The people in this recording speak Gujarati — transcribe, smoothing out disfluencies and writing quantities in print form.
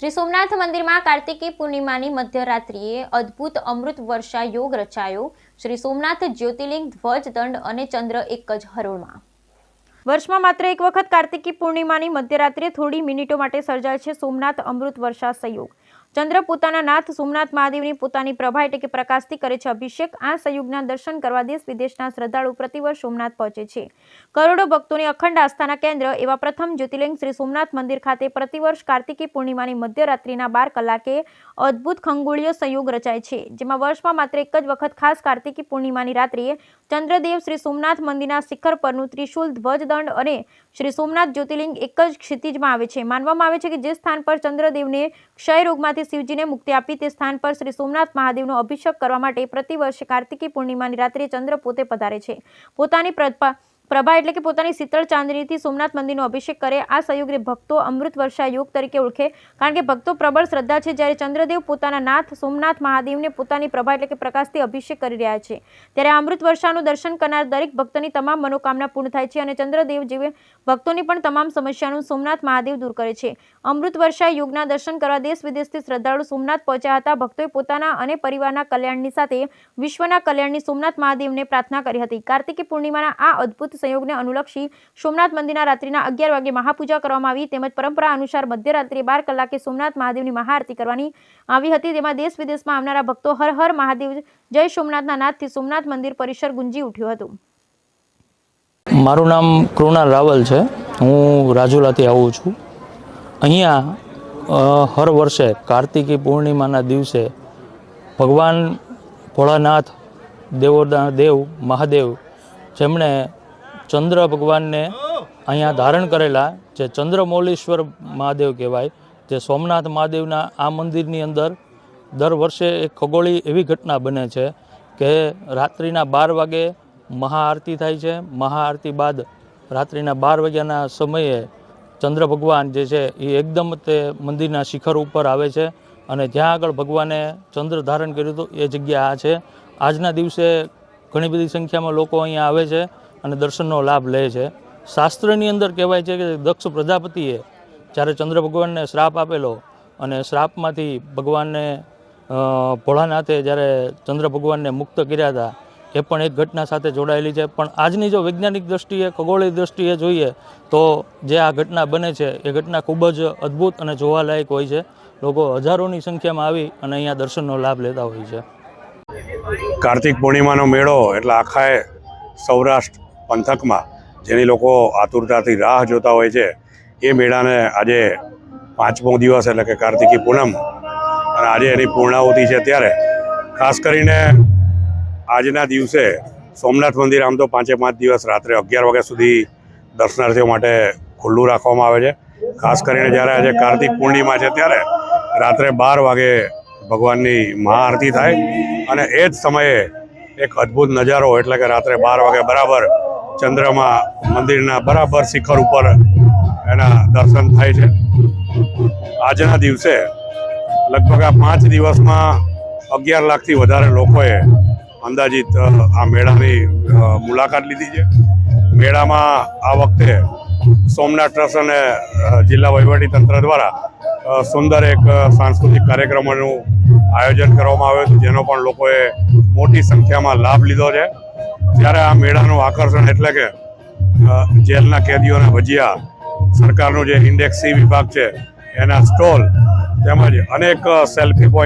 શ્રી સોમનાથ મંદિરમાં કાર્તિકી પૂર્ણિમાની મધ્યરાત્રિએ અદ્ભુત અમૃત વર્ષા યોગ રચાયો। શ્રી સોમનાથ જ્યોતિર્લિંગ ધ્વજ દંડ અને ચંદ્ર એક જ હરોળમાં। વર્ષમાં માત્ર એક વખત કાર્તિકી પૂર્ણિમાની મધ્યરાત્રિએ થોડી મિનિટો માટે સર્જાય છે સોમનાથ અમૃત વર્ષા સંયોગ। ચંદ્ર પોતાના નાથ સોમનાથ મહાદેવની પોતાની પ્રભા એટલે કે પ્રકાશથી કરે છે અભિષેક। આ સંયોગના દર્શન કરવા દેશ વિદેશના શ્રદ્ધાળુ પ્રતિવર્ષ સોમનાથ પહોંચે છે। કરોડો ભક્તોની અખંડ આસ્થાના કેન્દ્ર એવા પ્રથમ જ્યોતિર્લિંગ શ્રી સોમનાથ મંદિર ખાતે પ્રતિવર્ષ કાર્તિકી પૂર્ણિમાની મધ્યરાત્રિના 12 કલાકે અદ્ભુત ખંગોળીય સંયોગ રચાય છે, જેમાં વર્ષમાં માત્ર એક જ વખત ખાસ કાર્તિકી પૂર્ણિમાની રાત્રિએ ચંદ્રદેવ શ્રી સોમનાથ મંદિરના શિખર પરનું ત્રિશુલ ધ્વજદંડ અને શ્રી સોમનાથ જ્યોતિર્લિંગ એક જ ક્ષિતિજમાં આવે છે। માનવામાં આવે છે કે જે સ્થાન પર ચંદ્રદેવને ક્ષય રોગમાંથી શિવજીને મુક્તિ આપી તે સ્થાન પર શ્રી સોમનાથ મહાદેવનો અભિષેક કરવા માટે પ્રતિવર્ષે કાર્તિકી પૂર્ણિમાની રાત્રે ચંદ્ર પોતે પધારે છે। પોતાની પ્રભા એટલે કે પોતાની શીતળ ચાંદનીથી સોમનાથ મંદિરનો અભિષેક કરે। આ સંયોગને ભક્તો અમૃત વર્ષા યોગ તરીકે ઓળખે, કારણ કે ભક્તો પ્રબળ શ્રદ્ધા છે જ્યારે ચંદ્રદેવ પોતાના નાથ સોમનાથ મહાદેવને પોતાની પ્રભા એટલે કે પ્રકાશથી અભિષેક કરી રહ્યા છે, ત્યારે આ અમૃત વર્ષાનું દર્શન કરનાર દરેક ભક્તની તમામ મનોકામના પૂર્ણ થાય છે અને ચંદ્રદેવ જેવી ભક્તોની પણ તમામ સમસ્યાનું સોમનાથ મહાદેવ દૂર કરે છે। અમૃત વર્ષા યોગના દર્શન કરવા દેશ વિદેશથી શ્રદ્ધાળુ સોમનાથ પહોંચ્યા હતા। ભક્તોએ પોતાના અને પરિવારના કલ્યાણની સાથે વિશ્વના કલ્યાણની સોમનાથ મહાદેવને પ્રાર્થના કરી હતી। કાર્તિકી પૂર્ણિમાના આ અદ્ભુત સંયોગને અનુલક્ષી સોમનાથ મંદિરના રાત્રિના 11 વાગે મહાપૂજા કરવામાં આવી, તેમજ પરંપરા અનુસાર મધ્યરાત્રિએ 12 કલાકે સોમનાથ મહાદેવની મહાઆરતી કરવાની આવી હતી। તેમાં દેશ વિદેશમાં આવનારા ભક્તો હર હર મહાદેવ જય સોમનાથના નાદથી સોમનાથ મંદિર પરિસર ગુંજી ઉઠ્યું હતું। મારું નામ કૃણાલ રાવલ છે। હું રાજુલાથી આવું છું। અહીંયા હર વર્ષે કાર્તિકી પૂર્ણિમાના દિવસે ભગવાન ભોળાનાથ દેવોના દેવ મહાદેવ જેમણે ચંદ્ર ભગવાનને અહીંયા ધારણ કરેલા, જે ચંદ્રમૌલીશ્વર મહાદેવ કહેવાય, જે સોમનાથ મહાદેવના આ મંદિરની અંદર દર વર્ષે એક ખગોળી એવી ઘટના બને છે કે રાત્રિના 12 વાગે મહાઆરતી થાય છે। મહાઆરતી બાદ રાત્રિના 12 વાગ્યાના સમયે ચંદ્ર ભગવાન જે છે એ એકદમ તે મંદિરના શિખર ઉપર આવે છે અને જ્યાં આગળ ભગવાને ચંદ્ર ધારણ કર્યું હતું એ જગ્યા આ છે। આજના દિવસે ઘણી બધી સંખ્યામાં લોકો અહીંયા આવે છે અને દર્શનનો લાભ લે છે। શાસ્ત્રની અંદર કહેવાય છે કે દક્ષ પ્રજાપતિએ જ્યારે ચંદ્ર ભગવાનને શ્રાપ આપેલો અને શ્રાપમાંથી ભગવાનને ભોળાનાથે જ્યારે ચંદ્ર ભગવાનને મુક્ત કર્યા હતા એ પણ એક ઘટના સાથે જોડાયેલી છે। પણ આજની જો વૈજ્ઞાનિક દ્રષ્ટિએ ખગોળીય દ્રષ્ટિએ જોઈએ તો જે આ ઘટના બને છે એ ઘટના ખૂબ જ અદ્ભુત અને જોવાલાયક હોય છે। લોકો હજારોની સંખ્યામાં આવી અને અહીંયા દર્શનનો લાભ લેતા હોય છે। કાર્તિક પૂર્ણિમાનો મેળો એટલે આખા સૌરાષ્ટ્ર પંથકમાં જેની લોકો આતુરતાથી રાહ જોતા હોય છે એ મેળાને આજે 5મો દિવસ એટલે કે કાર્તિકી પૂનમ અને આજે એની પૂર્ણાહુતિ છે। ત્યારે ખાસ કરીને આજના દિવસે સોમનાથ મંદિર આમ તો 5 દિવસ રાત્રે 11 વાગ્યા સુધી દર્શનાર્થીઓ માટે ખુલ્લું રાખવામાં આવે છે। ખાસ કરીને જ્યારે આજે કાર્તિક પૂર્ણિમા છે ત્યારે રાત્રે 12 વાગે ભગવાનની મહાઆરતી થાય અને એ જ સમયે એક અદ્ભુત નજારો એટલે કે રાત્રે 12 વાગે બરાબર ચંદ્રમાં મંદિરના બરાબર શિખર ઉપર એના દર્શન થાય છે। આજના દિવસે લગભગ આ 5 દિવસમાં 11 લાખથી વધારે લોકોએ અંદાજિત આ મેળાની મુલાકાત લીધી છે। મેળામાં આ વખતે સોમનાથ ટ્રસ્ટ અને જિલ્લા વહીવટીતંત્ર દ્વારા સુંદર એક સાંસ્કૃતિક કાર્યક્રમોનું આયોજન કરવામાં આવ્યું હતું, જેનો પણ લોકોએ મોટી સંખ્યામાં લાભ લીધો છે। ત્યારે આ મેળાનું આકર્ષણ એટલે કે જેલના કેદીઓના ભજીયા, સરકારનું જે ઇન્ડેક્સ સી વિભાગ છે એના સ્ટોલ, તેમજ અનેક સેલ્ફી પોઈન્ટ